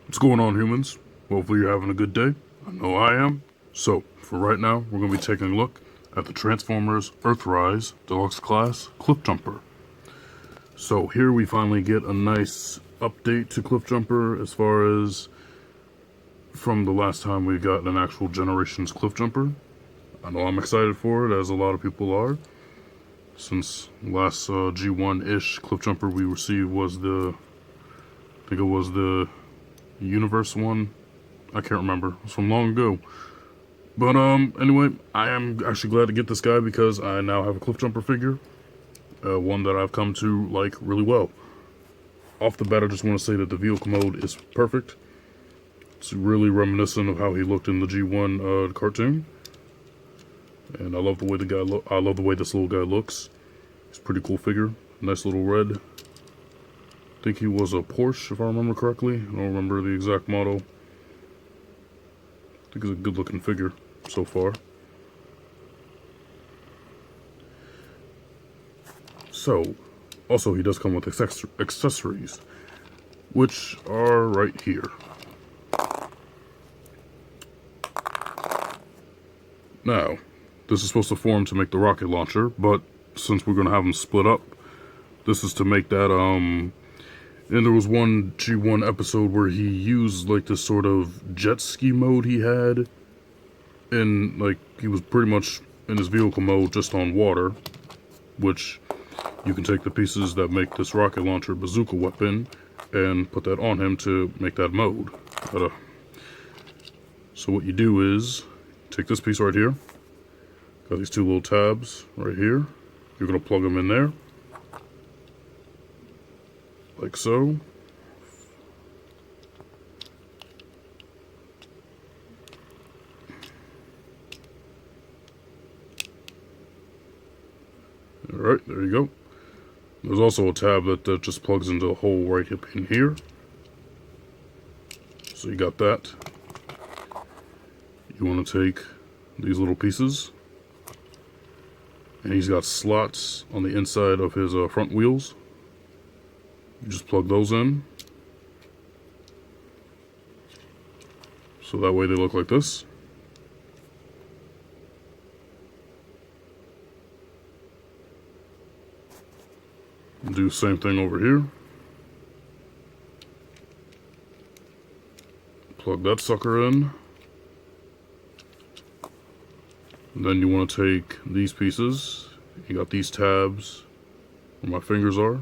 What's going on, humans? Hopefully you're having a good day. I know I am. So, for right now, we're going to be taking a look at the Transformers Earthrise Deluxe Class Cliffjumper. So here we finally get a nice update to Cliffjumper as far as from the last time we got an actual Generations Cliffjumper. I know I'm excited for it, as a lot of people are. Since last G1-ish Cliffjumper we received was I think it was the Universe one. I can't remember. It was from long ago. But anyway, I am actually glad to get this guy because I now have a Cliffjumper figure. One that I've come to like really well. Off the bat, I just want to say that the vehicle mode is perfect. It's really reminiscent of how he looked in the G1 cartoon. And I love the way I love the way this little guy looks. He's a pretty cool figure. Nice little red. I think he was a Porsche, if I remember correctly. I don't remember the exact model. I think it's a good looking figure so far. So, also he does come with accessories, which are right here. Now, this is supposed to form to make the rocket launcher, but since we're going to have them split up, this is to make that, and there was one G1 episode where he used, like, this sort of jet ski mode he had, and, like, he was pretty much in his vehicle mode just on water, which you can take the pieces that make this rocket launcher bazooka weapon and put that on him to make that mode. So what you do is take this piece right here. Got these two little tabs right here. You're going to plug them in there. Like so. Alright, there you go. There's also a tab that just plugs into a hole right in here. So you got that. You want to take these little pieces. And he's got slots on the inside of his front wheels. You just plug those in. So that way they look like this. Do the same thing over here. Plug that sucker in. And then you want to take these pieces. You got these tabs where my fingers are.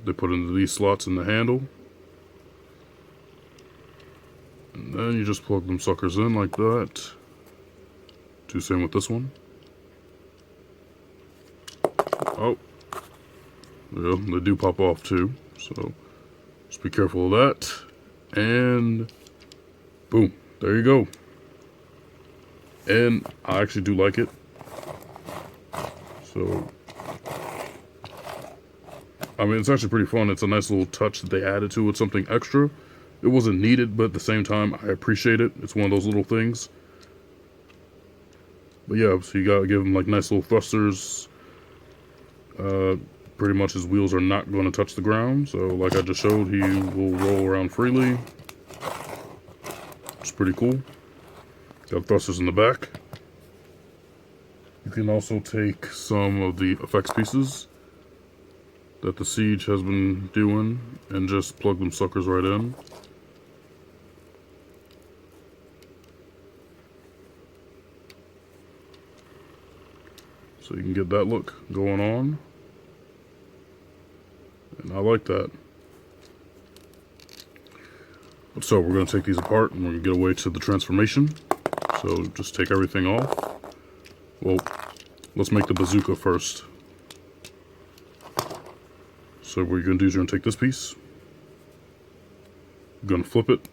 They put into these slots in the handle. And then you just plug them suckers in like that. Do the same with this one. Oh. Yeah, they do pop off too. So just be careful of that. And boom. There you go. And I actually do like it. So, I mean, it's actually pretty fun. It's a nice little touch that they added to it, something extra. It wasn't needed, but at the same time, I appreciate it. It's one of those little things. But yeah, so you gotta give him like nice little thrusters. Pretty much his wheels are not going to touch the ground. So like I just showed, he will roll around freely. It's pretty cool. Got thrusters in the back. You can also take some of the effects pieces that the Siege has been doing and just plug them suckers right in. So you can get that look going on. And I like that. So we're going to take these apart and we're going to get away to the transformation. So just take everything off. Well, let's make the bazooka first. So what you're going to do is you're going to take this piece. You're going to flip it.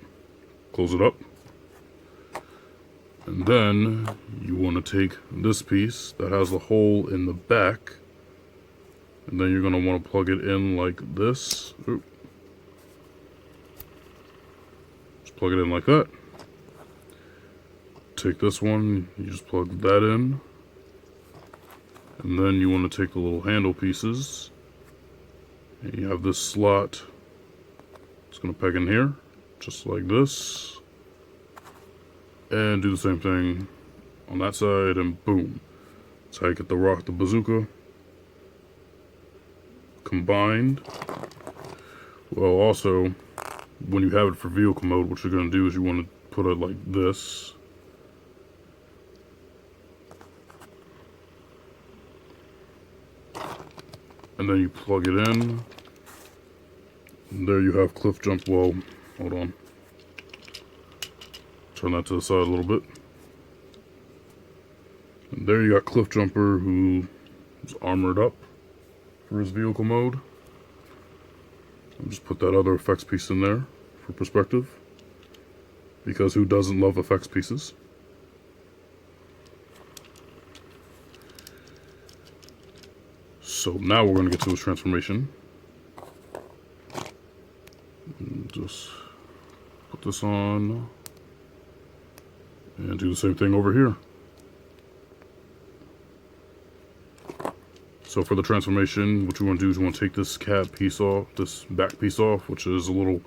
Close it up. And then you want to take this piece that has the hole in the back. And then you're going to want to plug it in like this. Oop. Just plug it in like that. Take this one, you just plug that in. And then you want to take the little handle pieces. And you have this slot. It's going to peg in here. just like this. And do the same thing on that side, and boom. That's how you get the bazooka combined. Well, also, when you have it for vehicle mode, what you're going to do is you want to put it like this. And then you plug it in. And there you have Cliffjumper. Well, hold on. Turn that to the side a little bit. And there you got Cliffjumper, who is armored up for his vehicle mode. I'll just put that other effects piece in there for perspective, because who doesn't love effects pieces? So now we're going to get to his transformation. And just put this on and do the same thing over here. So for the transformation, what you want to do is you want to take this cab piece off, this back piece off, which is a little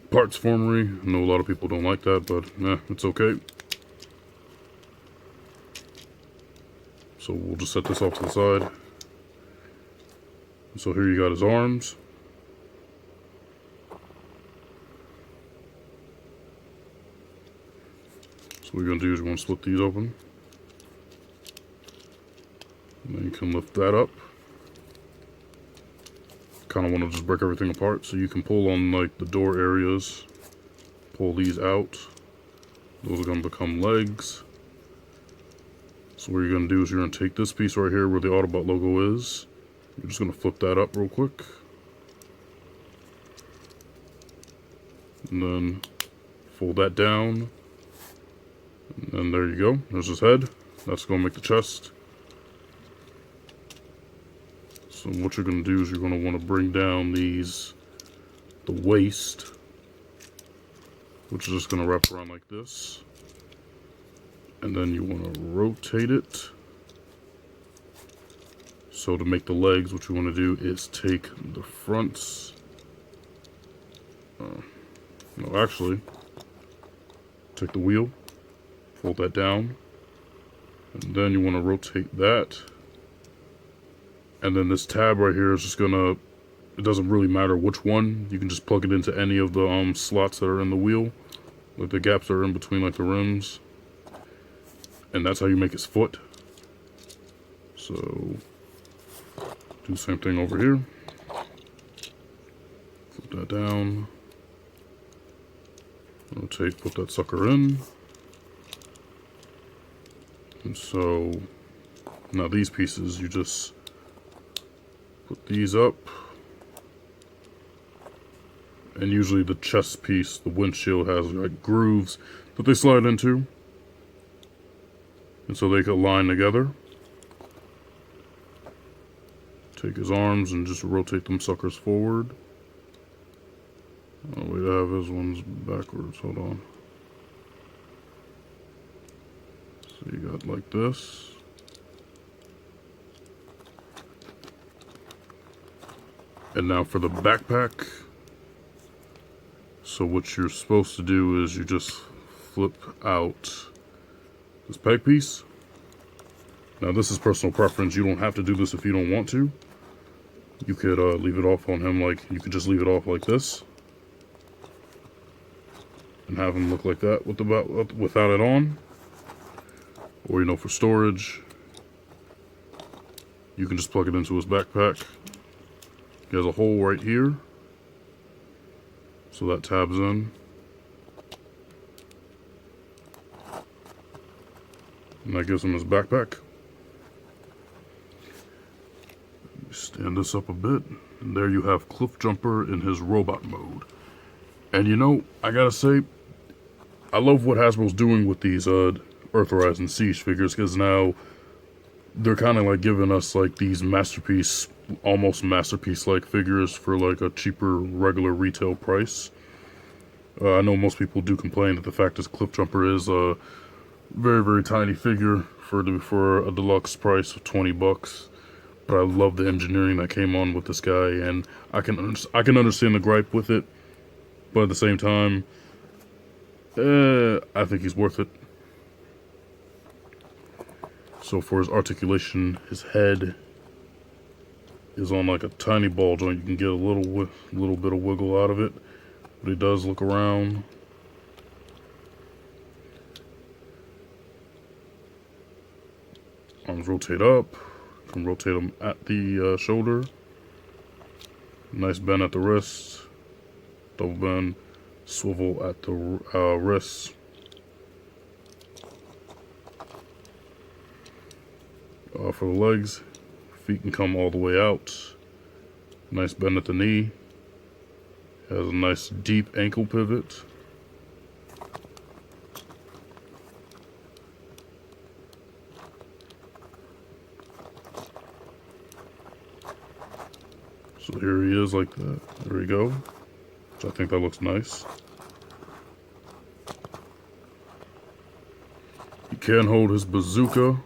parts formery. I know a lot of people don't like that, but it's okay. So we'll just set this off to the side. So here you got his arms. So what you're going to do is you want to split these open. And then you can lift that up. Kind of want to just break everything apart, so you can pull on like the door areas. Pull these out. Those are going to become legs. So what you're going to do is you're going to take this piece right here where the Autobot logo is. You're just going to flip that up real quick. And then fold that down. And then there you go. There's his head. That's going to make the chest. So what you're going to do is you're going to want to bring down the waist, which is just going to wrap around like this. And then you want to rotate it. So to make the legs, what you want to do is take the fronts. No, actually, take the wheel, fold that down, and then you want to rotate that. And then this tab right here is just gonna, it doesn't really matter which one, you can just plug it into any of the slots that are in the wheel, like the gaps that are in between like the rims. And that's how you make his foot. So do the same thing over here. Flip that down. Rotate, put that sucker in. And so now these pieces, you just put these up. And usually the chest piece, the windshield, has like grooves that they slide into. And so they can line together. Take his arms and just rotate them suckers forward. Oh, we have his ones backwards. Hold on. So you got like this. And now for the backpack. So what you're supposed to do is you just flip out this peg piece. Now this is personal preference. You don't have to do this if you don't want to. You could leave it off on him, like you could just leave it off like this. And have him look like that without it on. Or, you know, for storage, you can just plug it into his backpack. He has a hole right here, so that tabs in. And that gives him his backpack. Stand this up a bit, and there you have Cliffjumper in his robot mode. And you know, I gotta say, I love what Hasbro's doing with these Earthrise and Siege figures, because now they're kind of like giving us like these masterpiece, almost masterpiece-like figures for like a cheaper regular retail price. I know most people do complain that the fact is Cliffjumper is a very, very tiny figure for a deluxe price of $20. But I love the engineering that came on with this guy, and I can understand the gripe with it, but at the same time, I think he's worth it. So for his articulation, his head is on like a tiny ball joint. You can get a little bit of wiggle out of it, but he does look around. Arms rotate up. You can rotate them at the shoulder. Nice bend at the wrist. Double bend. Swivel at the wrists. For the legs, feet can come all the way out. Nice bend at the knee. Has a nice deep ankle pivot. So here he is like that. There we go. So I think that looks nice. He can hold his bazooka.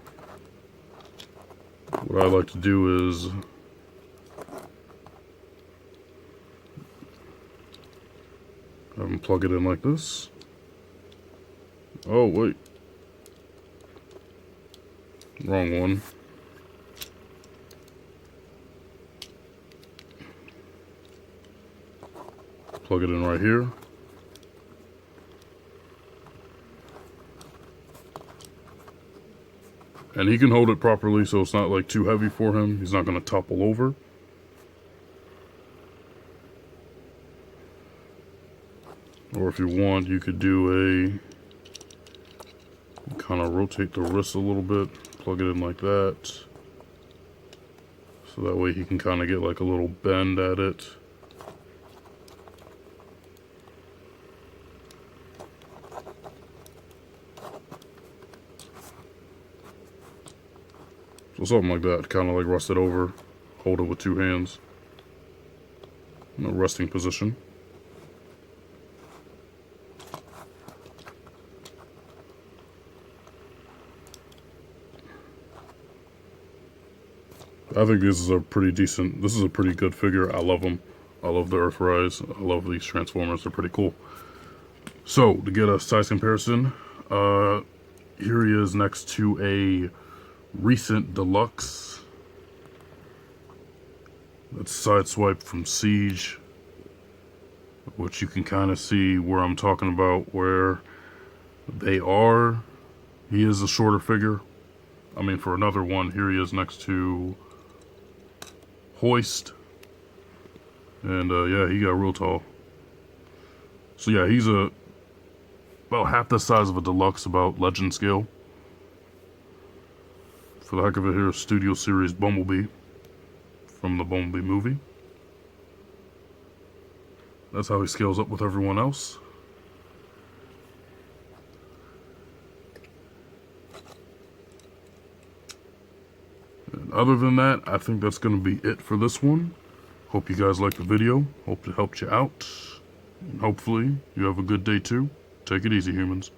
What I like to do is have him plug it in like this. Oh, wait. Wrong one. Plug it in right here. And he can hold it properly so it's not like too heavy for him. He's not going to topple over. Or if you want, you could do a kind of rotate the wrist a little bit, plug it in like that. So that way he can kind of get like a little bend at it. So something like that, kind of like rest it over, hold it with two hands in a resting position. I think this is a pretty good figure. I love them. I love the Earthrise. I love these Transformers. They're pretty cool. So, to get a size comparison, here he is next to a recent Deluxe. That's Sideswipe from Siege, which you can kind of see where I'm talking about, where they are. He is a shorter figure. I mean, for another one, here he is next to Hoist. And yeah, he got real tall. So yeah, he's about half the size of a Deluxe, about Legend scale. For the heck of it, here's Studio Series Bumblebee from the Bumblebee movie. That's how he scales up with everyone else. And other than that, I think that's going to be it for this one. Hope you guys liked the video. Hope it helped you out. And hopefully, you have a good day too. Take it easy, humans.